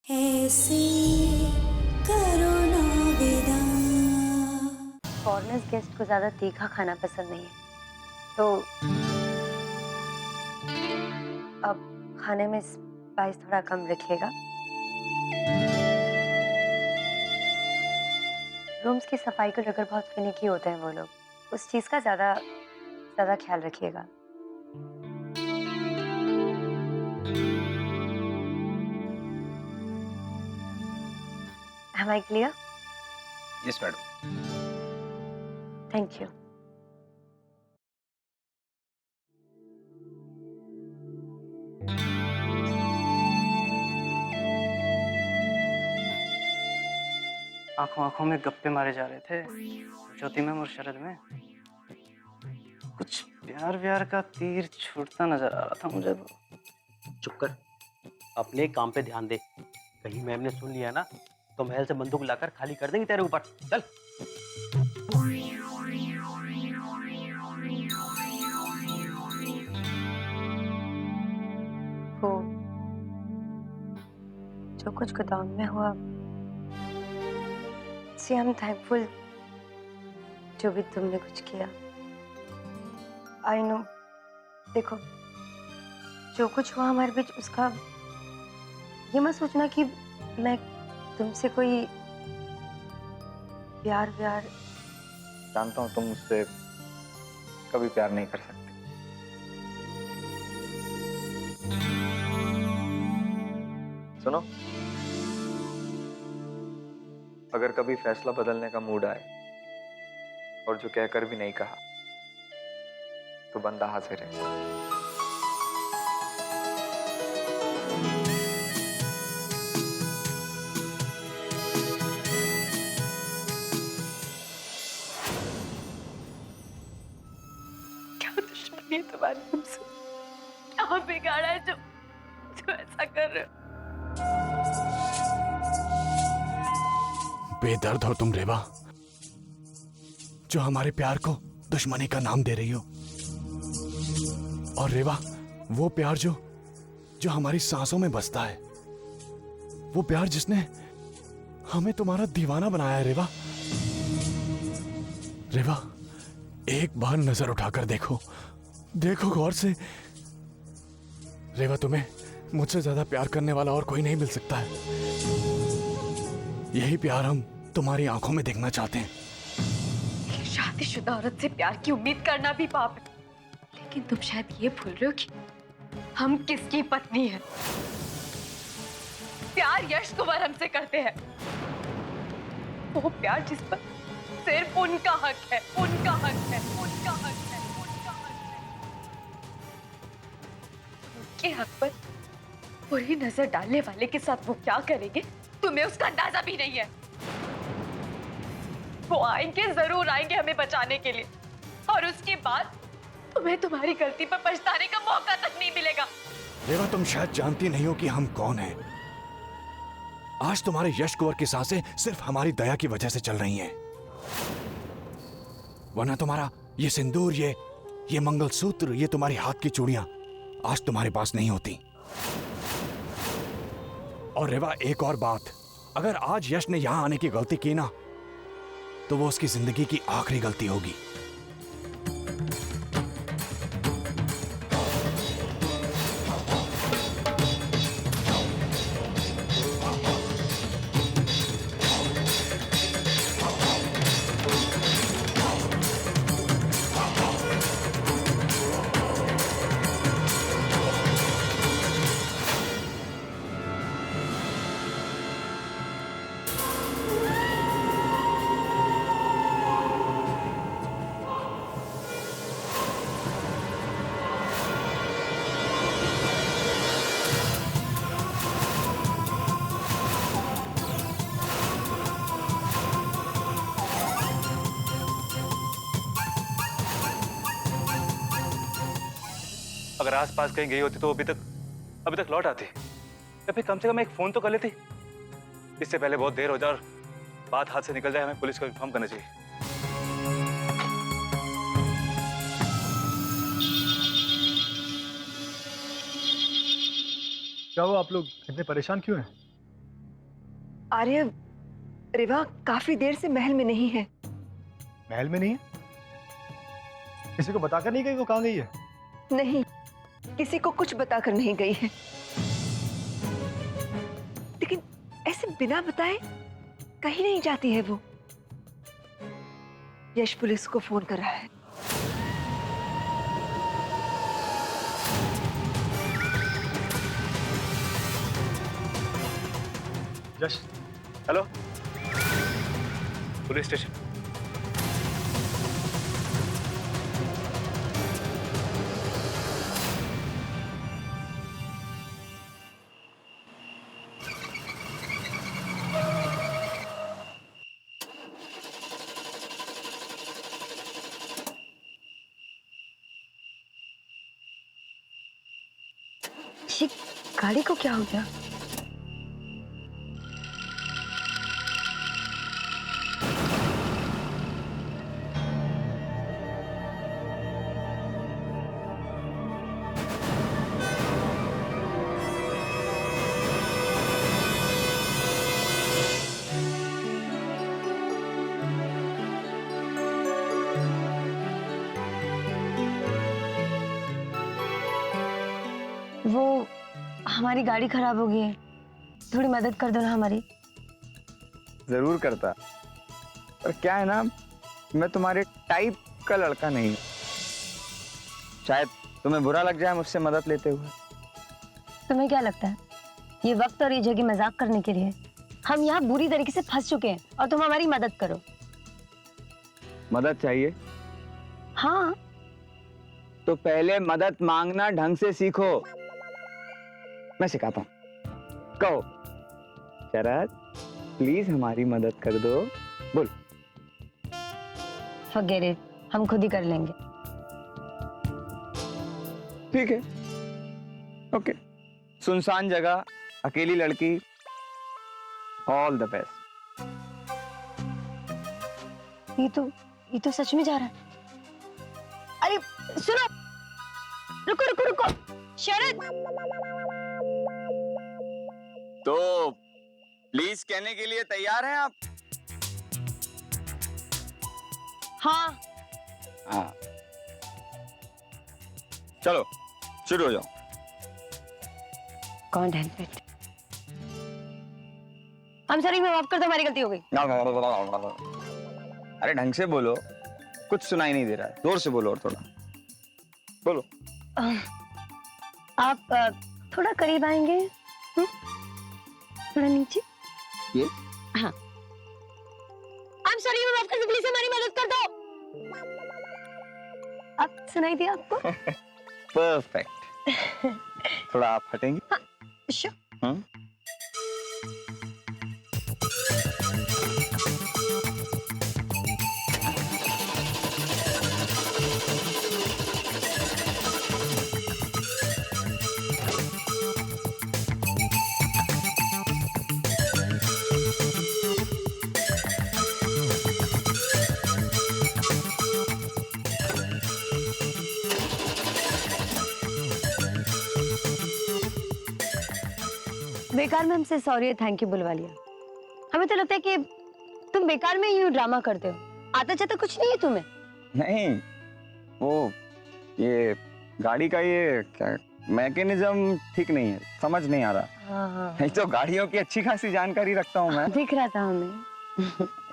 ऐसे करो ना विदा। फॉरेनर्स गेस्ट को ज्यादा तीखा खाना पसंद नहीं है, तो अब खाने में स्पाइस थोड़ा कम रखिएगा। रूम्स की सफाई को लेकर बहुत फिनिकी होते हैं वो लोग, उस चीज का ज्यादा ज्यादा ख्याल रखिएगा। Am I clear? Yes madam. Thank you. आंखों आंखों में गप्पे मारे जा रहे थे ज्योति मैम और शरद में। कुछ प्यार व्यार का तीर छूटता नजर आ रहा था मुझे तो। चुप कर, अपने काम पे ध्यान दे। कहीं मैम ने सुन लिया ना तो महल से बंदूक लाकर खाली कर देंगे तेरे ऊपर। चल। वो जो कुछ गोदाम में हुआ, सी आई एम थैंकफुल जो भी तुमने कुछ किया। आई नो, देखो जो कुछ हुआ हमारे बीच, उसका ये मत सोचना कि मैं तुमसे कोई प्यार व्यार। जानता हूँ तुम मुझसे कभी प्यार नहीं कर सकते। सुनो, अगर कभी फैसला बदलने का मूड आए और जो कहकर भी नहीं कहा तो बंदा हाजिर है। क्या दुश्मनी है तुम्हारी हमसे? क्या बिगाड़ा है जो जो ऐसा कर रहे हो? बेदर्द हो तुम रेवा, जो हमारे प्यार को दुश्मनी का नाम दे रही हो। और रेवा, वो प्यार जो जो हमारी सांसों में बसता है, वो प्यार जिसने हमें तुम्हारा दीवाना बनाया है। रेवा, रेवा, एक बार नजर उठाकर देखो, देखो गौर से। रेवा, तुम्हें मुझसे ज्यादा प्यार करने वाला और कोई नहीं मिल सकता है। यही प्यार हम तुम्हारी आंखों में देखना चाहते हैं। एक शादीशुदा औरत से प्यार की उम्मीद करना भी पाप है, लेकिन तुम शायद ये भूल रहे हो कि हम किसकी पत्नी हैं। प्यार यश कुमार हमसे करते हैं, वो प्यार जिस पर सिर्फ उनका हक है, उनका हक है, उनका हक है, उनका हक है। उनके हक पर बुरी नजर डालने वाले के साथ वो क्या करेंगे, तुम्हें उसका अंदाजा भी नहीं है। वो आएंगे, जरूर आएंगे हमें बचाने के लिए, और उसके बाद तुम्हें तुम्हारी गलती पर पछताने का मौका तक नहीं मिलेगा। रेवा, तुम शायद जानती नहीं हो कि हम कौन हैं। आज तुम्हारे यश कुंवर की सांसें सिर्फ हमारी दया की वजह से चल रही हैं, वरना तुम्हारा ये सिंदूर, ये मंगलसूत्र, ये तुम्हारी हाथ की चूड़ियां आज तुम्हारे पास नहीं होती। और रेवा, एक और बात, अगर आज यश ने यहां आने की गलती की ना, तो वो उसकी जिंदगी की आखिरी गलती होगी। अगर आसपास कहीं गई होती तो अभी तक लौट आती, या फिर कम से कम एक फोन तो कर लेती। इससे पहले बहुत देर हो जाए और बात हाथ से निकल जाए, हमें पुलिस को इन्फॉर्म करना चाहिए। क्या हुआ, आप लोग इतने परेशान क्यों हैं? आर्य, रेवा काफी देर से महल में नहीं है। महल में नहीं है? किसी को बताकर नहीं गई वो कहाँ गई है? नहीं, किसी को कुछ बताकर नहीं गई है। लेकिन ऐसे बिना बताए कहीं नहीं जाती है वो। यश पुलिस को फोन कर रहा है। यश, हेलो, पुलिस स्टेशन। ये गाड़ी को क्या हो गया? वो हमारी गाड़ी खराब हो गई है, थोड़ी मदद कर दो ना हमारी। जरूर करता, पर क्या है ना, मैं तुम्हारे टाइप का लड़का नहीं हूं। शायद तुम्हें बुरा लग जाए मुझसे मदद लेते हुए। तुम्हें क्या लगता है ये वक्त और ये जगह मजाक करने के लिए? हम यहाँ बुरी तरीके से फंस चुके हैं और तुम हमारी मदद करो। मदद चाहिए? हाँ। तो पहले मदद मांगना ढंग से सीखो। मैं सिखाता हूँ। कहो, शरद प्लीज हमारी मदद कर दो। बोल। फॉरगेट इट, हम खुद ही कर लेंगे। ठीक है, ओके। सुनसान जगह, अकेली लड़की, ऑल द बेस्ट। ये तो सच में जा रहा है। अरे सुनो, रुको रुको रुको, शरद। तो प्लीज कहने के लिए तैयार हैं आप? हाँ। हाँ, चलो शुरू हो जाओ। कौन है? हम सॉरी, मैं माफ कर दो, हमारी गलती हो गई। अरे ढंग से बोलो, कुछ सुनाई नहीं दे रहा है। जोर से बोलो और थोड़ा बोलो। आप थोड़ा करीब आएंगे? थोड़ा नीचे। ये? हाँ। I'm sorry, मैं माफ कर दो, प्लीज हमारी मदद कर दो। अब सुनाई दिया आपको? परफेक्ट। थोड़ा आप हटेंगे? हाँ, sure. बेकार में हमसे सॉरी और थैंक यू बुलवा लिया। हमें तो लगता है कि तुम बेकार में यूं ड्रामा करते हो। आता चाहता कुछ नहीं है तुम्हें। नहीं, वो ये गाड़ी का ये क्या मैकेनिज्म ठीक नहीं है, समझ नहीं आ रहा। हाँ। नहीं तो गाड़ियों की अच्छी खासी जानकारी रखता हूँ मैं। दिख रहा था हमें।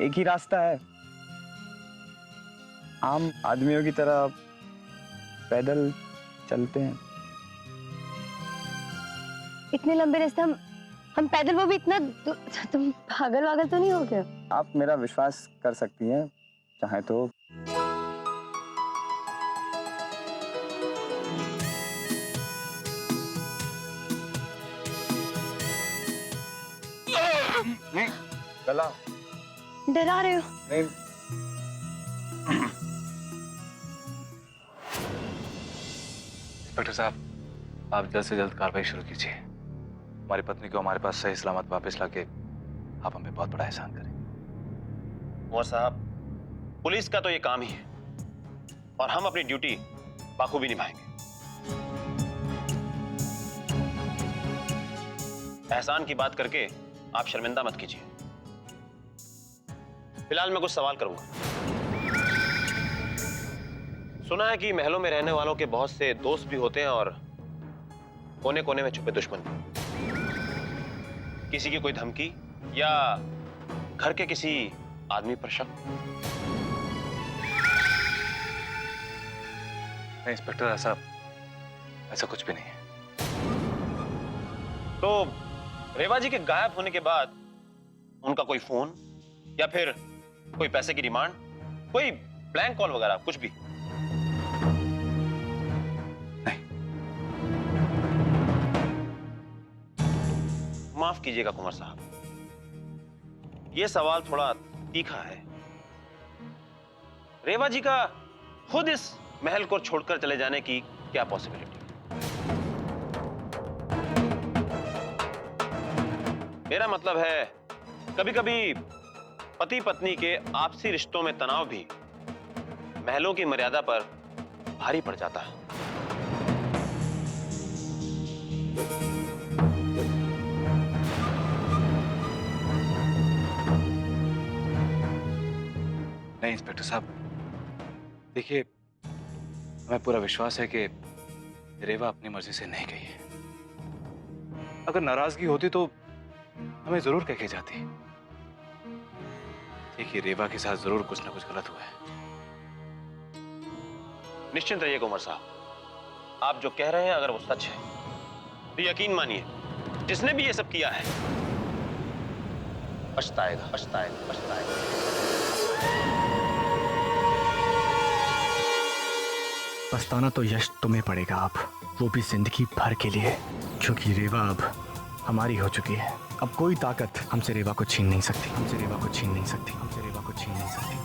एक ही रास्ता है, आम आदमियों की तरह पैदल चलते हैं। इतने लंबे रास्ते हम पैदल, वो भी इतना तुम पागल वागल तो नहीं हो गए? आप मेरा विश्वास कर सकती हैं चाहे तो। नहीं, गला डरा रहे हो? नहीं। इंस्पेक्टर साहब, आप जल्द से जल्द कार्रवाई शुरू कीजिए। हमारी पत्नी को हमारे पास सही सलामत वापस लाके आप हमें बहुत बड़ा एहसान करें। और साहब, पुलिस का तो ये काम ही है और हम अपनी ड्यूटी बाखूबी निभाएंगे। एहसान की बात करके आप शर्मिंदा मत कीजिए। फिलहाल मैं कुछ सवाल करूंगा। सुना है कि महलों में रहने वालों के बहुत से दोस्त भी होते हैं और कोने कोने में छुपे दुश्मन भी। किसी की कोई धमकी या घर के किसी आदमी पर शक? नहीं इंस्पेक्टर, ऐसा कुछ भी नहीं है। तो रेवा जी के गायब होने के बाद उनका कोई फोन या फिर कोई पैसे की डिमांड, कोई ब्लैंक कॉल वगैरह कुछ भी? नहीं। माफ कीजिएगा कुंवर साहब, यह सवाल थोड़ा तीखा है। रेवा जी का खुद इस महल को छोड़कर चले जाने की क्या पॉसिबिलिटी? मेरा मतलब है कभी कभी पति पत्नी के आपसी रिश्तों में तनाव भी महलों की मर्यादा पर भारी पड़ जाता है। नहीं इंस्पेक्टर साहब, देखिए हमें पूरा विश्वास है कि रेवा अपनी मर्जी से नहीं गई है। अगर नाराजगी होती तो हमें जरूर कह के जाती। देखिए रेवा के साथ जरूर कुछ ना कुछ गलत हुआ है। निश्चिंत रहिए कुंवर साहब, आप जो कह रहे हैं अगर वो सच है तो यकीन मानिए जिसने भी ये सब किया है पछताएगा, पछताएगा, पछताएगा। पछताना तो यश तुम्हें पड़ेगा अब, वो भी जिंदगी भर के लिए, क्योंकि रेवा अब हमारी हो चुकी है। अब कोई ताकत हमसे रेवा को छीन नहीं सकती, हमसे रेवा को छीन नहीं सकती, हमसे रेवा को छीन नहीं सकती।